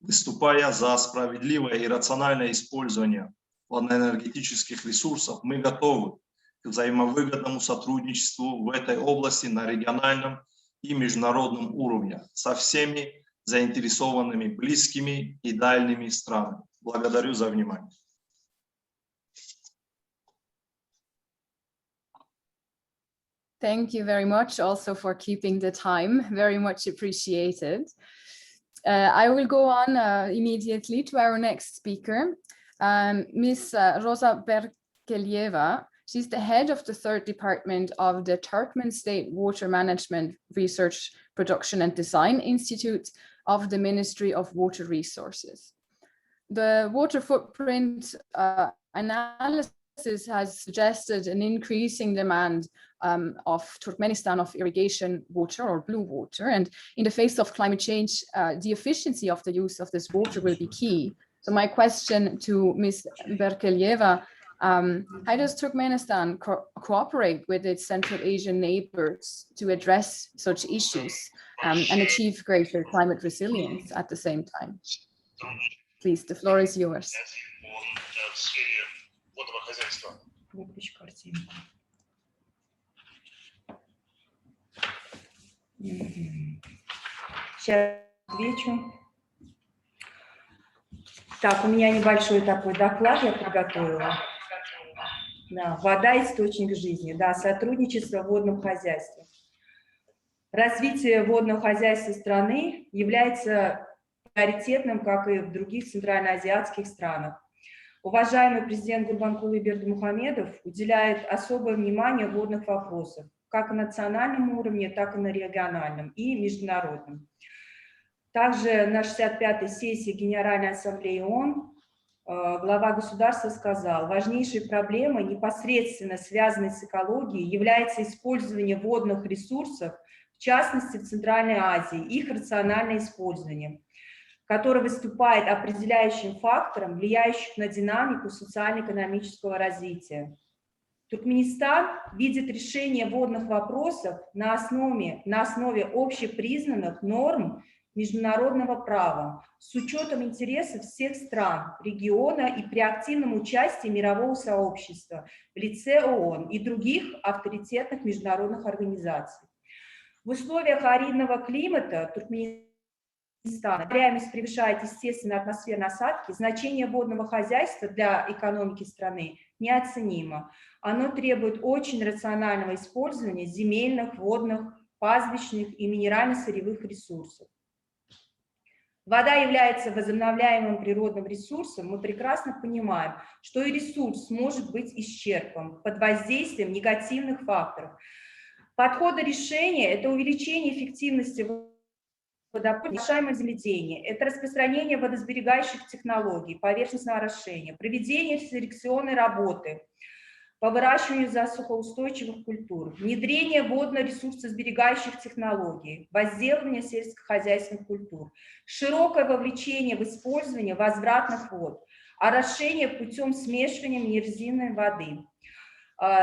Выступая за справедливое и рациональное использование водоэнергетических ресурсов, мы готовы к взаимовыгодному сотрудничеству в этой области на региональном и международном уровнях со всеми заинтересованными близкими и дальними странами. Благодарю за внимание. Thank you very much also for keeping the time, very much appreciated. I will go on immediately to our next speaker, Ms. Rosa Berkelieva. She's the head of the third department of the Turkmen State Water Management Research, Production and Design Institute of the Ministry of Water Resources. The water footprint analysis has suggested an increasing demand of Turkmenistan of irrigation water or blue water. And in the face of climate change, the efficiency of the use of this water will be key. So my question to Ms. Berkelieva, how does Turkmenistan cooperate with its Central Asian neighbors to address such issues and achieve greater climate resilience at the same time? Please, the floor is yours. Сейчас отвечу. Так, у меня небольшой такой доклад я подготовила. Да, вода – источник жизни. Да, сотрудничество в водном хозяйстве. Развитие водного хозяйства страны является приоритетным, как и в других центральноазиатских странах. Уважаемый президент Гурбанкулы Бердымухамедов уделяет особое внимание водным вопросам, как на национальном уровне, так и на региональном и международном. Также на 65-й сессии Генеральной Ассамблеи ООН глава государства сказал, важнейшей проблемой, непосредственно связанной с экологией, является использование водных ресурсов, в частности в Центральной Азии, их рациональное использование, которое выступает определяющим фактором, влияющим на динамику социально-экономического развития. Туркменистан видит решение водных вопросов на основе общепризнанных норм международного права с учетом интересов всех стран, региона и при активном участии мирового сообщества в лице ООН и других авторитетных международных организаций. В условиях аридного климата Туркменистана Ряемость превышает естественные атмосферные осадки, значение водного хозяйства для экономики страны неоценимо. Оно требует очень рационального использования земельных, водных, пастбищных и минерально-сырьевых ресурсов. Вода является возобновляемым природным ресурсом. Мы прекрасно понимаем, что и ресурс может быть исчерпан под воздействием негативных факторов. Подходы решения – это увеличение эффективности повышаемое земледение, это распространение водосберегающих технологий, поверхностного орошения, проведение селекционной работы по выращиванию засухоустойчивых культур, внедрение водно-ресурсосберегающих технологий, возделывание сельскохозяйственных культур, широкое вовлечение в использование возвратных вод, орошение путем смешивания минеральной воды.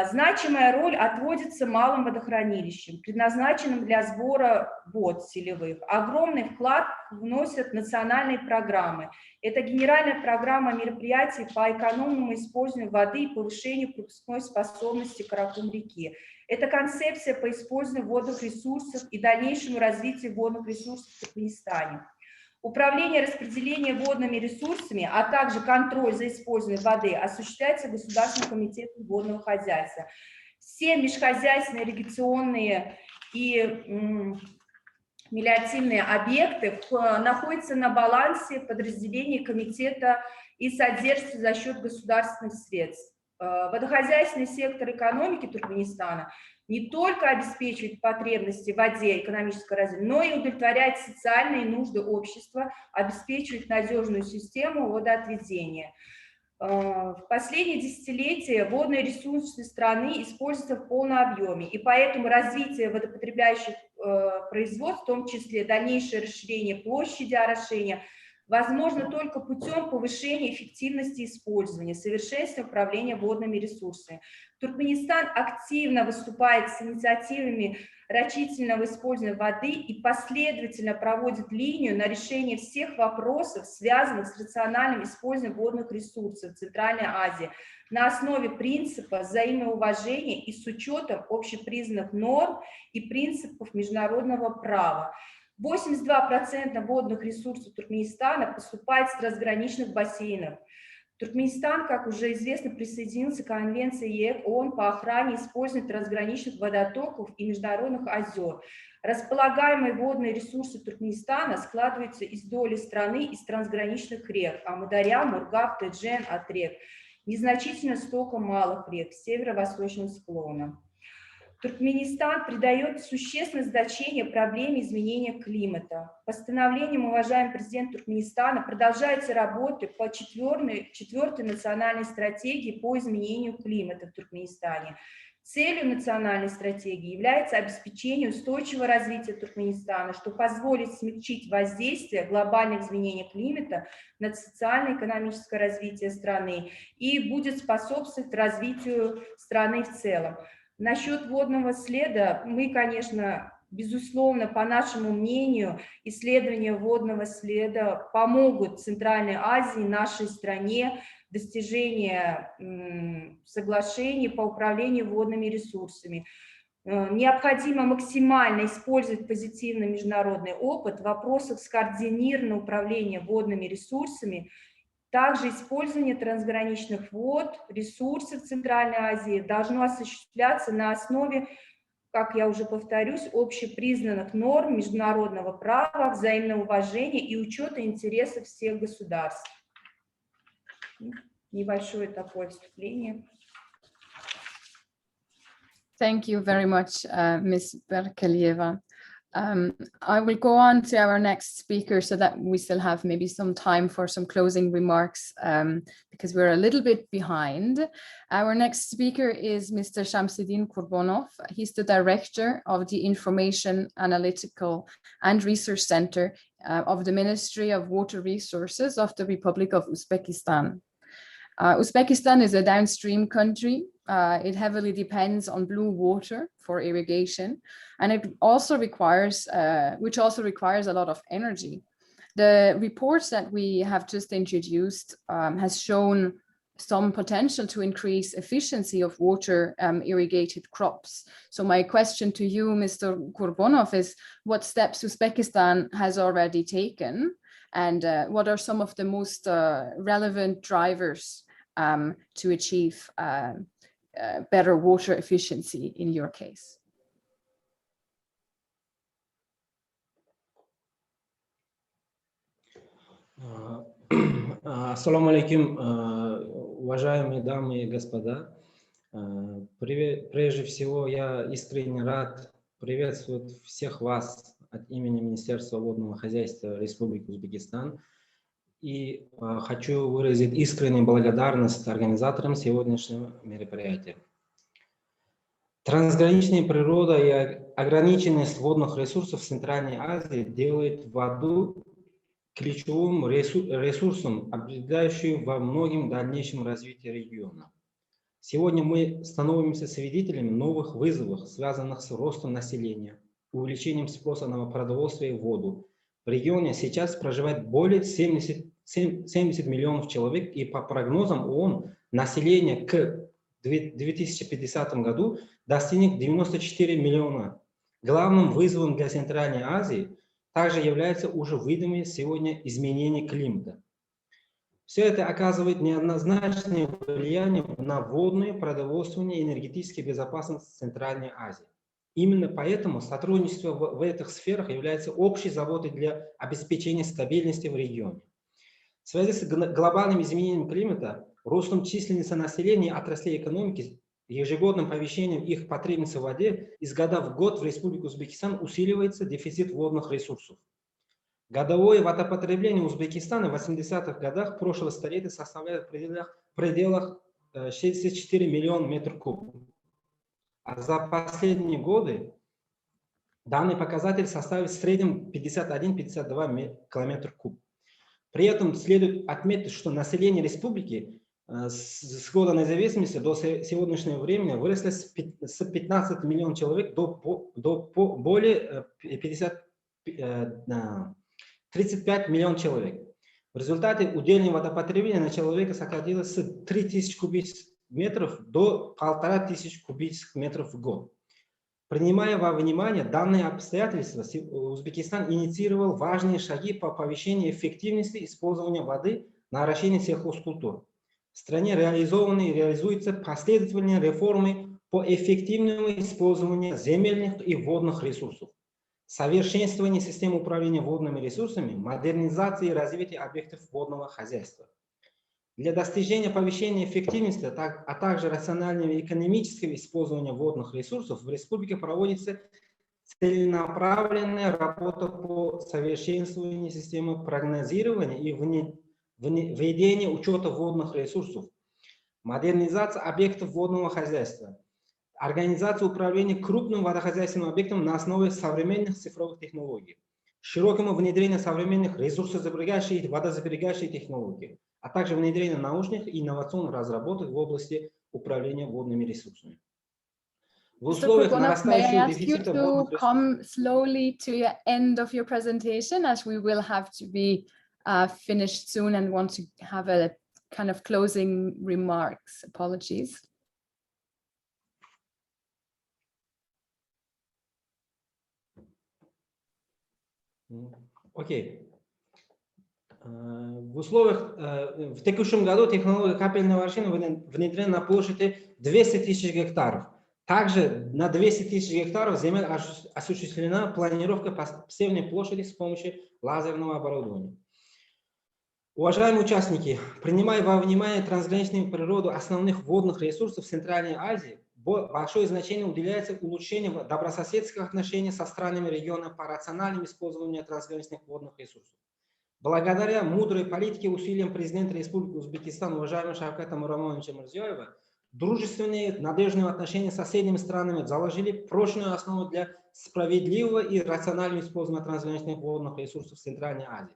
Значимая роль отводится малым водохранилищам, предназначенным для сбора вод селевых. Огромный вклад вносят национальные программы. Это генеральная программа мероприятий по экономному использованию воды и повышению пропускной способности Каракум-реки. Это концепция по использованию водных ресурсов и дальнейшему развитию водных ресурсов в Туркменистане. Управление распределением водными ресурсами, а также контроль за использованием воды осуществляется Государственным комитетом водного хозяйства. Все межхозяйственные, ирригационные и мелиоративные объекты находятся на балансе подразделений комитета и содержатся за счет государственных средств. Водохозяйственный сектор экономики Туркменистана не только обеспечивает потребности в воде экономического развития, но и удовлетворяет социальные нужды общества, обеспечивает надежную систему водоотведения. В последние десятилетия водные ресурсы страны используются в полном объеме, и поэтому развитие водопотребляющих производств, в том числе дальнейшее расширение площади орошения, возможно только путем повышения эффективности использования, совершенствования управления водными ресурсами. Туркменистан активно выступает с инициативами рачительного использования воды и последовательно проводит линию на решение всех вопросов, связанных с рациональным использованием водных ресурсов в Центральной Азии на основе принципа взаимного уважения и с учетом общепризнанных норм и принципов международного права. 82% водных ресурсов Туркменистана поступает с трансграничных бассейнов. Туркменистан, как уже известно, присоединился к Конвенции ЕС ООН по охране и использованию трансграничных водотоков и международных озер. Располагаемые водные ресурсы Туркменистана складываются из доли страны из трансграничных рек: Амударья, Мургаб, Теджен, Атрек, незначительно стока малых рек северо-восточным склоном. Туркменистан придает существенное значение проблеме изменения климата. Постановлением уважаемого президента Туркменистана продолжаются работы по четвертой национальной стратегии по изменению климата в Туркменистане. Целью национальной стратегии является обеспечение устойчивого развития Туркменистана, что позволит смягчить воздействие глобальных изменений климата на социально-экономическое развитие страны и будет способствовать развитию страны в целом. Насчет водного следа мы, конечно, безусловно, по нашему мнению, исследования водного следа помогут Центральной Азии, нашей стране, достижения соглашений по управлению водными ресурсами. Необходимо максимально использовать позитивный международный опыт в вопросах скоординированного управления водными ресурсами. Также использование трансграничных вод, ресурсов Центральной Азии должно осуществляться на основе, как я уже повторюсь, общепризнанных норм международного права, взаимного уважения и учета интересов всех государств. Небольшое такое вступление. Thank you very much, Ms. Berkelieva. I will go on to our next speaker so that we still have maybe some time for some closing remarks because we're a little bit behind. Our next speaker is Mr. Shamsuddin Kurbanov. He's the director of the Information, Analytical and Research Center of the Ministry of Water Resources of the Republic of Uzbekistan. Uzbekistan is a downstream country It heavily depends on blue water for irrigation, and it also requires, which also requires a lot of energy. The reports that we have just introduced has shown some potential to increase efficiency of water irrigated crops. So my question to you, Mr. Kurbonov, is what steps Uzbekistan has already taken, and what are some of the most relevant drivers to achieve better water efficiency in your case? Ассаламу алейкум, уважаемые дамы и господа. Прежде всего, я искренне рад приветствовать всех вас от имени Министерства водного хозяйства Республики Узбекистан. И хочу выразить искреннюю благодарность организаторам сегодняшнего мероприятия. Трансграничная природа и ограниченность водных ресурсов в Центральной Азии делает воду ключевым ресурсом, определяющим во многом дальнейшем развитии региона. Сегодня мы становимся свидетелями новых вызовов, связанных с ростом населения, увеличением спроса на продовольствие и воду. В регионе сейчас проживает более 70 миллионов человек, и по прогнозам ООН население к 2050 году достигнет 94 миллиона. Главным вызовом для Центральной Азии также является уже видимое сегодня изменение климата. Все это оказывает неоднозначное влияние на водную, продовольственную и энергетическую безопасность Центральной Азии. Именно поэтому сотрудничество в этих сферах является общей заботой для обеспечения стабильности в регионе. В связи с глобальным изменением климата, ростом численности населения и отраслей экономики, ежегодным повышением их потребностей в воде из года в год в Республике Узбекистан усиливается дефицит водных ресурсов. Годовое водопотребление Узбекистана в 80-х годах прошлого столетия составляет в пределах 64 миллиона метров кубов. А за последние годы данный показатель составит в среднем 51-52 километра куб. При этом следует отметить, что население республики с года независимости до сегодняшнего времени выросло с 15 миллионов человек до более 35 миллионов человек. В результате удельное водопотребление на человека сократилось с 3000 кубических метров до 1500 кубических метров в год. Принимая во внимание данные обстоятельства, Узбекистан инициировал важные шаги по повышению эффективности использования воды на орошение сельхозкультур. В стране реализованы и реализуются последовательные реформы по эффективному использованию земельных и водных ресурсов, совершенствование системы управления водными ресурсами, модернизация и развитие объектов водного хозяйства. Для достижения повышения эффективности, а также рационального экономического использования водных ресурсов в республике проводится целенаправленная работа по совершенствованию системы прогнозирования и введения учета водных ресурсов, модернизация объектов водного хозяйства, организация управления крупным водохозяйственным объектом на основе современных цифровых технологий, широкому внедрению современных ресурсосберегающих и водосберегающих технологий, а также внедрение научных и инновационных разработок в области управления водными ресурсами. В условиях нарастающего дефицита водных ресурсов... Come slowly to your end of your presentation, as we will have to be finished soon and want to have a kind of closing remarks. Apologies. Окей. В условиях, в текущем году технология капельного орошения внедрена на площади 200 тысяч гектаров. Также на 200 тысяч гектаров земель осуществлена планировка посевной площади с помощью лазерного оборудования. Уважаемые участники, принимая во внимание трансграничную природу основных водных ресурсов Центральной Азии, большое значение уделяется улучшению добрососедских отношений со странами региона по рациональному использованию трансграничных водных ресурсов. Благодаря мудрой политике и усилиям президента Республики Узбекистан, уважаемого Шавката Мурамоновича Мирзиёева, дружественные, надежные отношения с соседними странами заложили прочную основу для справедливого и рационального использования трансграничных водных ресурсов Центральной Азии.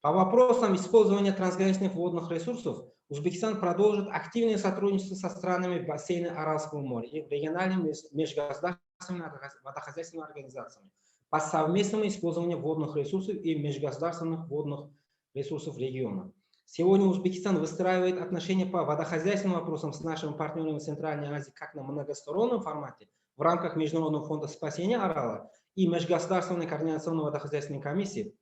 По вопросам использования трансграничных водных ресурсов Узбекистан продолжит активное сотрудничество со странами бассейна Аральского моря и региональными межгосударственными водохозяйственными организациями по совместному использованию водных ресурсов и межгосударственных водных ресурсов региона. Сегодня Узбекистан выстраивает отношения по водохозяйственным вопросам с нашими партнерами в Центральной Азии как на многостороннем формате в рамках Международного фонда спасения Арала и Межгосударственной координационной водохозяйственной комиссии,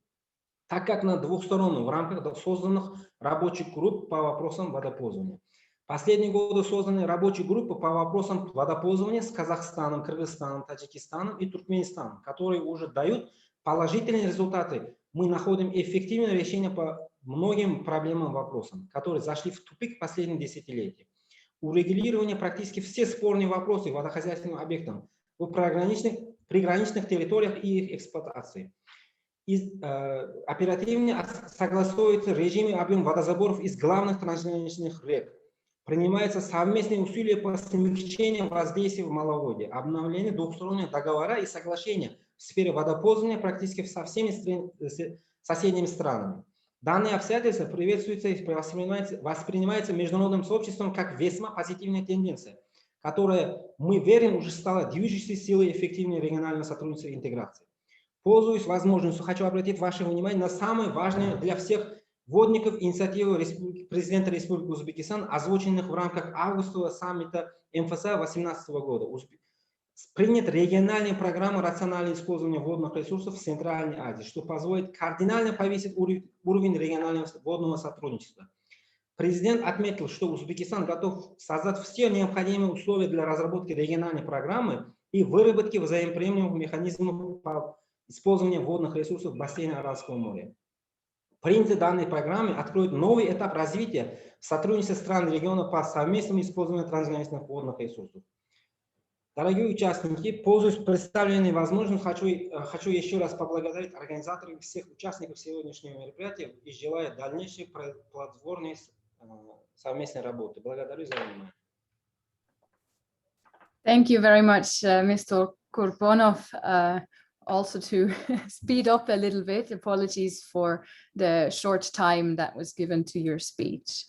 так как на двухстороннем в рамках созданных рабочих групп по вопросам водопользования. Последние годы созданы рабочие группы по вопросам водопользования с Казахстаном, Кыргызстаном, Таджикистаном и Туркменистаном, которые уже дают положительные результаты. Мы находим эффективное решение по многим проблемам вопросам, которые зашли в тупик в последние десятилетия. Урегулирование практически все спорные вопросы водохозяйственным объектам в приграничных территориях и их эксплуатации. Оперативно согласуется режим и объем водозаборов из главных трансграничных рек. Принимаются совместные усилия по смягчению воздействия в маловодье, обновление двухсторонних договора и соглашения в сфере водопользования практически со всеми соседними странами. Данные обстоятельства приветствуются и воспринимаются международным сообществом как весьма позитивная тенденция, которая, мы верим, уже стала движущей силой эффективной регионального сотрудничества и интеграции. Пользуясь возможностью, хочу обратить ваше внимание на самое важное для всех водников инициативы президента Республики Узбекистан, озвученных в рамках августового саммита МФСА 2018 года. Принята региональная программа рационального использования водных ресурсов в Центральной Азии, что позволит кардинально повысить уровень регионального водного сотрудничества. Президент отметил, что Узбекистан готов создать все необходимые условия для разработки региональной программы и выработки взаимоприемлемых механизмов по использованию водных ресурсов в бассейне Аральского моря. Принятие данной программы откроет новый этап развития сотрудничества стран региона по совместному использованию трансграничных водных ресурсов. Дорогие участники, пользуясь представленной возможностью, хочу еще раз поблагодарить организаторов и всех участников сегодняшнего мероприятия и желаю дальнейшей плодотворной совместной работы. Благодарю за внимание. Thank you very much, Mr. Kurbanov. Also to speed up a little bit, apologies for the short time that was given to your speech.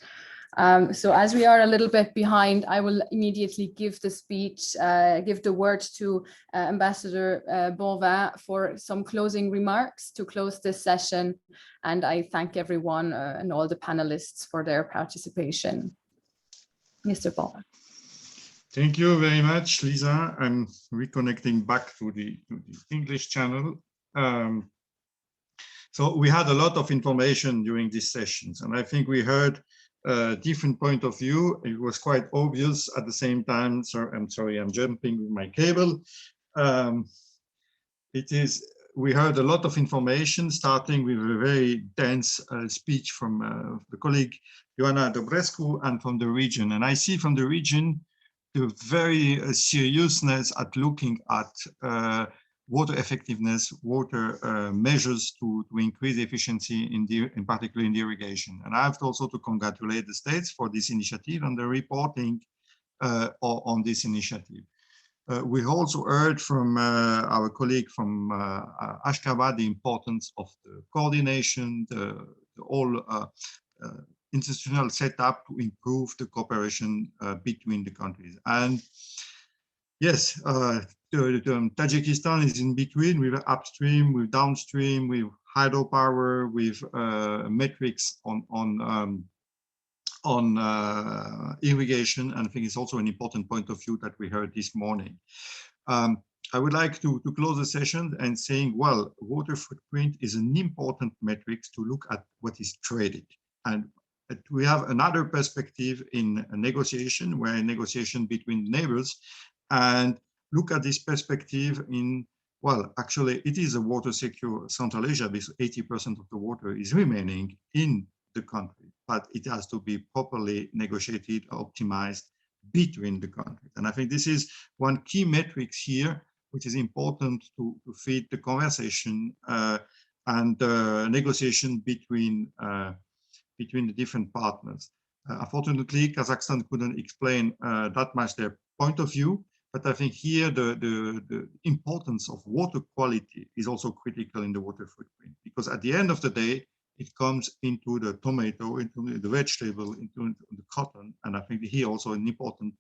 So as we are a little bit behind, I will immediately give the word to Ambassador Bonvin for some closing remarks to close this session. And I thank everyone and all the panelists for their participation. Mr. Bonvin. Thank you very much, Lisa. I'm reconnecting back to the English channel. So we had a lot of information during these sessions, and I think we heard a different point of view. It was quite obvious at the same time. So I'm sorry, I'm jumping with my cable. We heard a lot of information, starting with a very dense speech from the colleague Ioana Dobrescu and from the region. And I see from the region the very seriousness at looking at water effectiveness, water measures to increase efficiency in particular in the irrigation. And I have also to congratulate the states for this initiative and the reporting on this initiative. We also heard from our colleague from Ashgabat the importance of the coordination, the whole institutional setup to improve the cooperation between the countries. And yes, Tajikistan is in between, with upstream, with downstream, with hydropower, with metrics on irrigation. And I think it's also an important point of view that we heard this morning. I would like to close the session and saying, well, water footprint is an important metric to look at what is traded. And we have another perspective in a negotiation, where a negotiation between neighbors, and look at this perspective in, well, actually it is a water secure Central Asia, because 80% of the water is remaining in the country, but it has to be properly negotiated, optimized between the countries. And I think this is one key metric here, which is important to feed the conversation and negotiation between the different partners. Unfortunately, Kazakhstan couldn't explain that much their point of view, but I think here the importance of water quality is also critical in the water footprint, because at the end of the day, it comes into the tomato, into the vegetable, into the cotton. And I think here also an important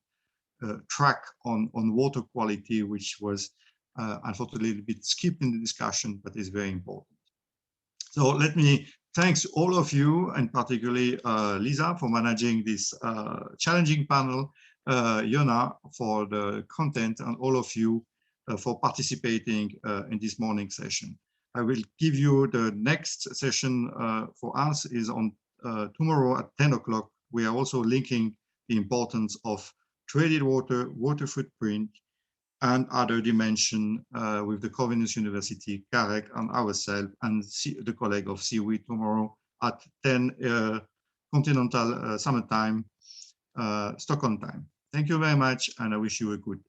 track on water quality, which was unfortunately a little bit skipped in the discussion, but is very important. So let me thank all of you, and particularly Lisa for managing this challenging panel, Yona for the content, and all of you for participating in this morning session. I will give you the next session for us is on tomorrow at 10 o'clock. We are also linking the importance of traded water, water footprint, and other dimension with the Corvinus University, Karek, and ourselves, and the colleague of CUE tomorrow at 10 continental summertime, Stockholm time. Thank you very much, and I wish you a good